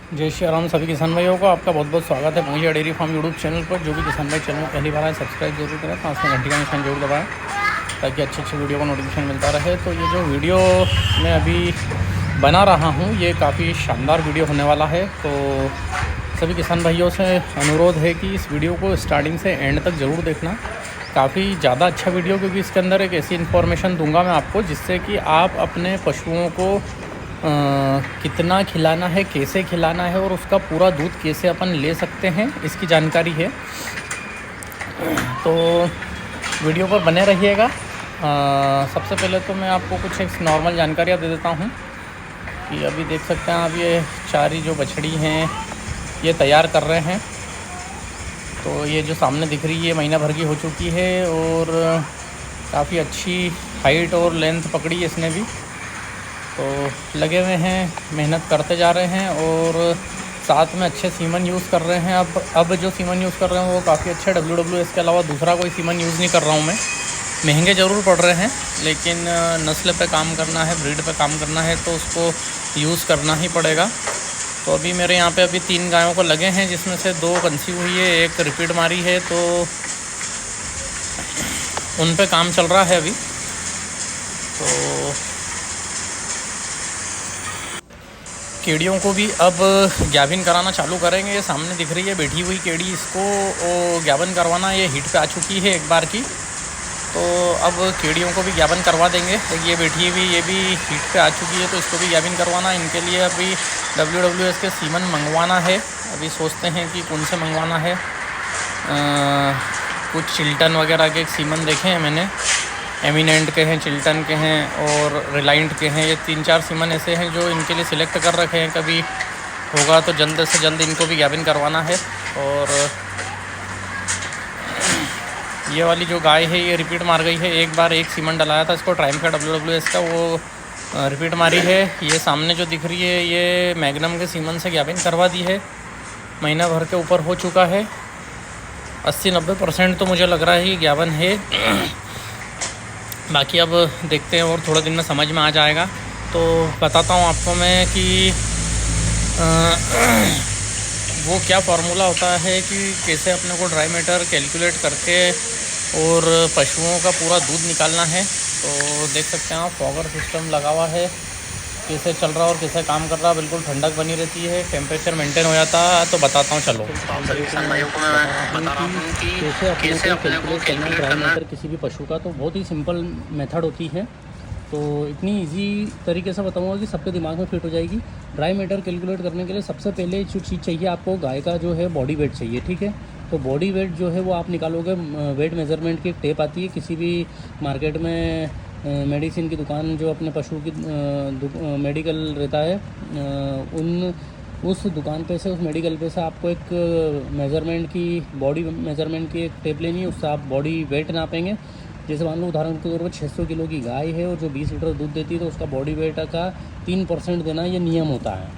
जय श्री राम। सभी किसान भाइयों को आपका बहुत बहुत स्वागत है भैया डेयरी फार्म यूट्यूब चैनल पर। जो भी किसान भाई चैनल पहली बार आए सब्सक्राइब जरूर करें, पास में घंटी का निशान जरूर दबाएं ताकि अच्छे अच्छे वीडियो का नोटिफिकेशन मिलता रहे। तो ये जो वीडियो मैं अभी बना रहा हूँ ये काफ़ी शानदार वीडियो होने वाला है। तो सभी किसान भाइयों से अनुरोध है कि इस वीडियो को स्टार्टिंग से एंड तक ज़रूर देखना। काफ़ी ज़्यादा अच्छा वीडियो, क्योंकि इसके अंदर एक ऐसी इन्फॉर्मेशन दूंगा मैं आपको जिससे कि आप अपने पशुओं को कितना खिलाना है, कैसे खिलाना है और उसका पूरा दूध कैसे अपन ले सकते हैं, इसकी जानकारी है। तो वीडियो पर बने रहिएगा। सबसे पहले तो मैं आपको कुछ एक नॉर्मल जानकारियाँ दे देता हूँ कि अभी देख सकते हैं आप, ये चारी जो बछड़ी हैं ये तैयार कर रहे हैं। तो ये जो सामने दिख रही है महीना भर की हो चुकी है और काफ़ी अच्छी हाइट और लेंथ पकड़ी है इसने भी। तो लगे हुए हैं, मेहनत करते जा रहे हैं और साथ में अच्छे सीमन यूज़ कर रहे हैं। अब जो सीमन यूज़ कर रहे हैं वो काफ़ी अच्छे WWS के अलावा दूसरा कोई सीमन यूज़ नहीं कर रहा हूँ मैं। महंगे ज़रूर पड़ रहे हैं लेकिन नस्ल पे काम करना है, ब्रीड पे काम करना है तो उसको यूज़ करना ही पड़ेगा। तो अभी मेरे यहाँ पे अभी 3 गायों को लगे हैं, जिसमें से 2 कंसीव हुई है, 1 रिपीट मारी है। तो उन पे काम चल रहा है अभी। तो केड़ियों को भी अब ग्याबिन कराना चालू करेंगे। ये सामने दिख रही है बैठी हुई केड़ी, इसको ग्याबन करवाना, ये हीट पे आ चुकी है एक बार की। तो अब केड़ियों को भी ग्याबन करवा देंगे। ये बैठी हुई ये भी हीट पे आ चुकी है तो इसको भी ग्याबिन करवाना। इनके लिए अभी WWS के सीमन मंगवाना है। अभी सोचते हैं कि कौन से मंगवाना है। कुछ चिल्टन वगैरह के सीमन देखे हैं मैंने, एमिनेंट के हैं, चिल्टन के हैं और रिलायंट के हैं। ये 3-4 सीमन ऐसे हैं जो इनके लिए सिलेक्ट कर रखे हैं। कभी होगा तो जल्द से जल्द इनको भी ग्याबिन करवाना है। और ये वाली जो गाय है ये रिपीट मार गई है। एक बार एक सीमन डलाया था इसको ट्राइम का WWS का, वो रिपीट मारी है। ये सामने जो दिख रही है ये मैग्नम के सीमन से ग्याबिन करवा दी है। महीना भर के ऊपर हो चुका है, 80-90% तो मुझे लग रहा है कि ग्याबन है। बाकी अब देखते हैं और थोड़े दिन में समझ में आ जाएगा। तो बताता हूँ आपको मैं कि वो क्या फार्मूला होता है कि कैसे अपने को ड्राई मैटर कैलकुलेट करके और पशुओं का पूरा दूध निकालना है। तो देख सकते हैं आप, फॉगर सिस्टम लगा हुआ है, कैसे चल रहा और कैसे काम कर रहा। बिल्कुल ठंडक बनी रहती है, टेम्परेचर मेंटेन हो जाता है। तो बताता हूँ, चलो सभी किसान भाइयों को मैं बता रहा हूँ कि कैसे अपने को कैलकुलेट करना है किसी भी पशु का। तो बहुत ही सिंपल मेथड होती है। तो इतनी इजी तरीके से बताऊंगा कि सबके दिमाग में फिट हो जाएगी। ड्राई मैटर कैलकुलेट करने के लिए सबसे पहले जो चीज़ चाहिए आपको, गाय का जो है बॉडी वेट चाहिए, ठीक है। तो बॉडी वेट जो है वो आप निकालोगे, वेट मेज़रमेंट की एक टेप आती है किसी भी मार्केट में, मेडिसिन की दुकान जो अपने पशु की मेडिकल रहता है, उस दुकान पे से, उस मेडिकल पे से आपको एक मेज़रमेंट की, बॉडी मेज़रमेंट की एक टेप लेनी है। उससे आप बॉडी वेट नापेंगे। जैसे मान लो उदाहरण के तौर पर 600 किलो की गाय है और जो 20 लीटर दूध देती है तो उसका बॉडी वेट का 3% देना ये नियम होता है।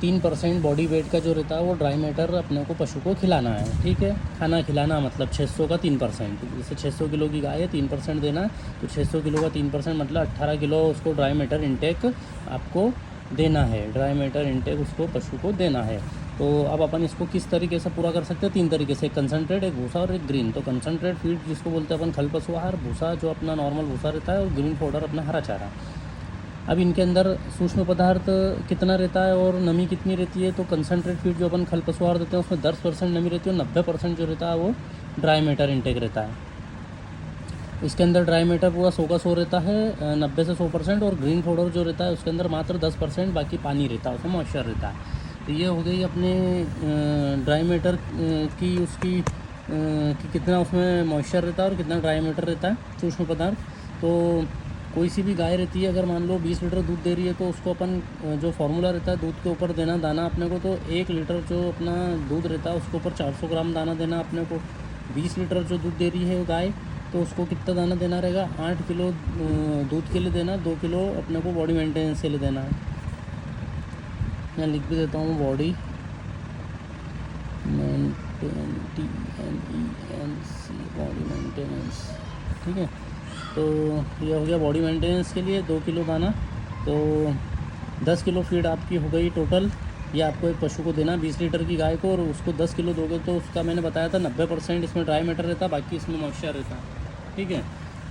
3% बॉडी वेट का जो रहता है वो ड्राई मैटर अपने को पशु को खिलाना है, ठीक है। खाना खिलाना मतलब 600 का 3%। जैसे 600 किलो की गाय है, 3% देना है, तो 600 किलो का 3% मतलब 18 किलो उसको ड्राई मैटर इनटेक आपको देना है। ड्राई मैटर इनटेक उसको पशु को देना है। तो अब अपन इसको किस तरीके से पूरा कर सकते हैं? 3 तरीके से, एक कंसनट्रेट, एक भूसा और एक ग्रीन। तो कंसनट्रेट फीड जिसको बोलते हैं अपन खल पशु आहार, भूसा जो अपना नॉर्मल भूसा रहता है और ग्रीन पाउडर अपना हरा चारा। अब इनके अंदर सूक्ष्म पदार्थ कितना रहता है और नमी कितनी रहती है? तो कंसनट्रेट फीड जो अपन खल पशु आहार देते हैं उसमें 10% नमी रहती है और 90% जो रहता है वो ड्राई मैटर इनटेक रहता है। इसके अंदर ड्राई मैटर पूरा 100 का 100 रहता है, 90 से 100%। और ग्रीन पाउडर जो रहता है उसके अंदर मात्र 10%, बाकी पानी रहता है, उसमें मॉइस्चर रहता है। तो ये हो गई अपने ड्राई मैटर की, उसकी कि कितना उसमें मॉइस्चर रहता है और कितना ड्राई मैटर रहता है, सूक्ष्म पदार्थ। तो कोई सी भी गाय रहती है, अगर मान लो 20 लीटर दूध दे रही है तो उसको अपन जो फार्मूला रहता है दूध के ऊपर देना दाना अपने को, तो 1 लीटर जो अपना दूध रहता है उसके ऊपर 400 ग्राम दाना देना अपने को। 20 लीटर जो दूध दे रही है गाय तो उसको कितना दाना देना रहेगा? 8 किलो दूध के लिए देना, 2 किलो अपने को बॉडी मेंटेनेंस के लिए देना है। मैं लिख भी देता हूँ, बॉडी बॉडी मेंटेनेंस, ठीक है। तो ये हो गया बॉडी मेंटेनेंस के लिए 2 किलो दाना। तो 10 किलो फीड आपकी हो गई टोटल। ये आपको एक पशु को देना 20 लीटर की गाय को, और उसको 10 किलो दोगे तो उसका मैंने बताया था 90% इसमें ड्राई मैटर रहता है, बाकी इसमें मॉइस्चर रहता है। ठीक है,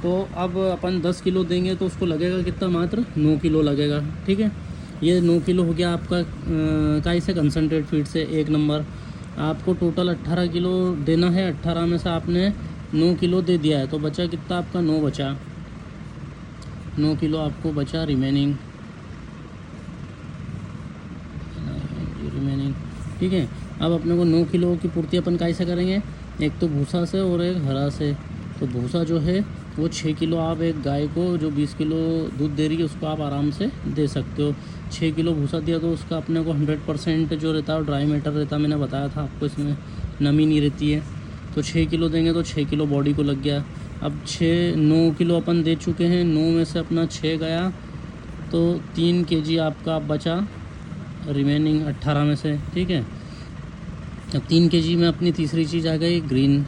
तो अब अपन 10 किलो देंगे तो उसको लगेगा कितना, मात्र 9 किलो लगेगा। ठीक है, ये 9 किलो हो गया आपका काई से कंसनट्रेट फीड से 1 नंबर। आपको टोटल 18 किलो देना है, 18 में से आपने 9 किलो दे दिया है, तो बचा कितना आपका, 9 बचा, 9 किलो आपको बचा रिमेनिंग। ठीक है, अब अपने को 9 किलो की पूर्ति अपन कैसे करेंगे, एक तो भूसा से और एक हरा से। तो भूसा जो है वो 6 किलो आप एक गाय को जो 20 किलो दूध दे रही है उसको आप आराम से दे सकते हो। 6 किलो भूसा दिया तो उसका अपने को 100% जो रहता है ड्राई मैटर रहता है, मैंने बताया था आपको, इसमें नमी नहीं रहती है। तो 6 किलो देंगे तो 6 किलो बॉडी को लग गया। अब 9 किलो अपन दे चुके हैं, 9 में से अपना 6 गया, तो 3 kg आपका बचा रिमेनिंग 18 में से। ठीक है, अब 3 kg में अपनी तीसरी चीज़ आ गई ग्रीन।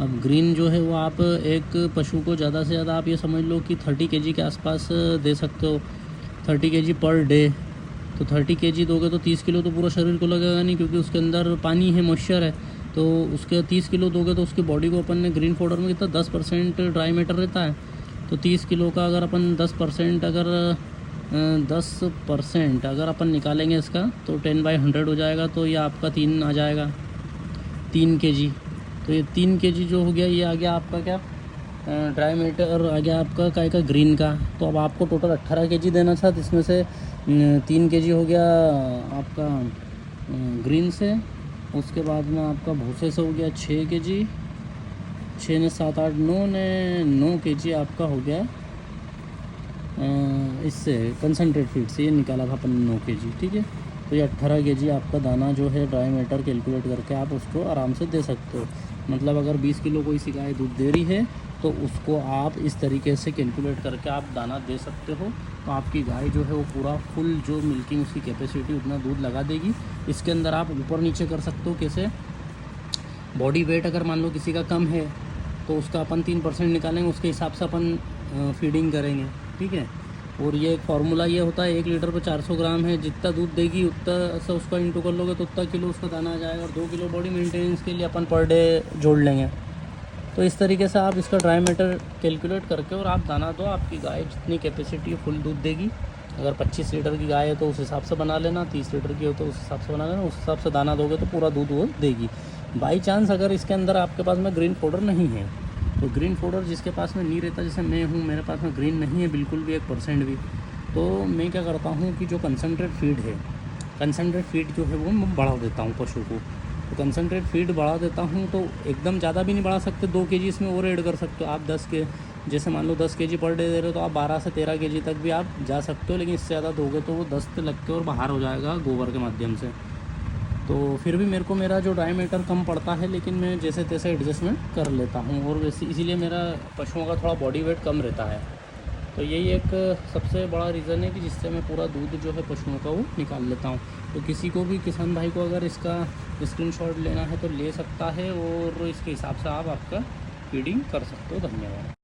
अब ग्रीन जो है वो आप एक पशु को ज़्यादा से ज़्यादा आप ये समझ लो कि 30 kg के आसपास दे सकते हो, 30 kg पर डे। तो 30 kg दोगे तो 30 किलो तो पूरा शरीर को लगेगा नहीं, क्योंकि उसके अंदर पानी है, मॉइस्चर है। तो उसके 30 किलो दोगे तो उसकी बॉडी को अपन ने ग्रीन पाउडर में कितना 10% ड्राई मैटर रहता है। तो 30 किलो का अगर अपन 10% अगर अपन निकालेंगे इसका तो 10/100 हो जाएगा, तो ये आपका 3 आ जाएगा, 3 kg। तो ये 3 kg जो हो गया, ये आ गया आपका क्या, ड्राई मैटर आ गया आपका काय का, ग्रीन का। तो अब आपको टोटल 18 kg देना था, इसमें से 3 kg हो गया आपका ग्रीन से। उसके बाद में आपका भूसे से हो गया 6 kg, 6 ने 7 8 9 ने 9 kg आपका हो गया इससे कंसनट्रेट फीड से, ये निकाला था अपन 9 kg। ठीक है, तो ये 18 kg आपका दाना जो है ड्राई मैटर कैलकुलेट करके आप उसको आराम से दे सकते हो। मतलब अगर 20 किलो कोई सी गाय दूध दे रही है तो उसको आप इस तरीके से कैलकुलेट करके आप दाना दे सकते हो, तो आपकी गाय जो है वो पूरा फुल जो मिल्किंग उसकी कैपेसिटी उतना दूध लगा देगी। इसके अंदर आप ऊपर नीचे कर सकते हो, कैसे, बॉडी वेट अगर मान लो किसी का कम है तो उसका अपन 3% निकालेंगे, उसके हिसाब से अपन फीडिंग करेंगे। ठीक है, और ये एक फार्मूला ये होता है 1 लीटर पर 400 ग्राम है, जितना दूध देगी उतना से उसका इंटू कर लोगे तो उतना किलो उसका दाना आ जाएगा, और 2 किलो बॉडी मेंटेनेंस के लिए अपन पर डे जोड़ लेंगे। तो इस तरीके से आप इसका ड्राई मैटर कैलकुलेट करके और आप दाना दो, आपकी गाय जितनी कैपेसिटी फुल दूध देगी। अगर 25 लीटर की गाय है तो उस हिसाब से बना लेना, 30 लीटर की हो तो उस हिसाब से बना लेना, उस हिसाब से दाना दोगे तो पूरा दूध वो देगी। बाई चांस अगर इसके अंदर आपके पास में ग्रीन पाउडर नहीं है, तो ग्रीन पाउडर जिसके पास में नहीं रहता, जैसे मैं हूँ, मेरे पास में ग्रीन नहीं है बिल्कुल भी 1% भी, तो मैं क्या करता हूँ कि जो कंसनट्रेट फीड है, कंसनट्रेट फीड जो है वो मैं बढ़ा देता हूँ पशु को। तो कंसनट्रेट फीड बढ़ा देता हूँ, तो एकदम ज़्यादा भी नहीं बढ़ा सकते, 2 kg इसमें और ऐड कर सकते हो आप। 10 के जैसे मान लो 10 kg पर डे दे रहे हो तो आप 12 से 13 kg तक भी आप जा सकते हो, लेकिन इससे ज़्यादा दोगे तो वो दस्त लग के और बाहर हो जाएगा गोबर के माध्यम से। तो फिर भी मेरे को मेरा जो ड्राई मैटर कम पड़ता है, लेकिन मैं जैसे तैसे एडजस्टमेंट कर लेता हूँ, और वैसे इसीलिए मेरा पशुओं का थोड़ा बॉडी वेट कम रहता है। तो यही एक सबसे बड़ा रीज़न है कि जिससे मैं पूरा दूध जो है पशुओं का वो निकाल लेता हूँ। तो किसी को भी, किसान भाई को अगर इसका स्क्रीनशॉट लेना है तो ले सकता है, और इसके हिसाब से आप आपका फीडिंग कर सकते हो। धन्यवाद।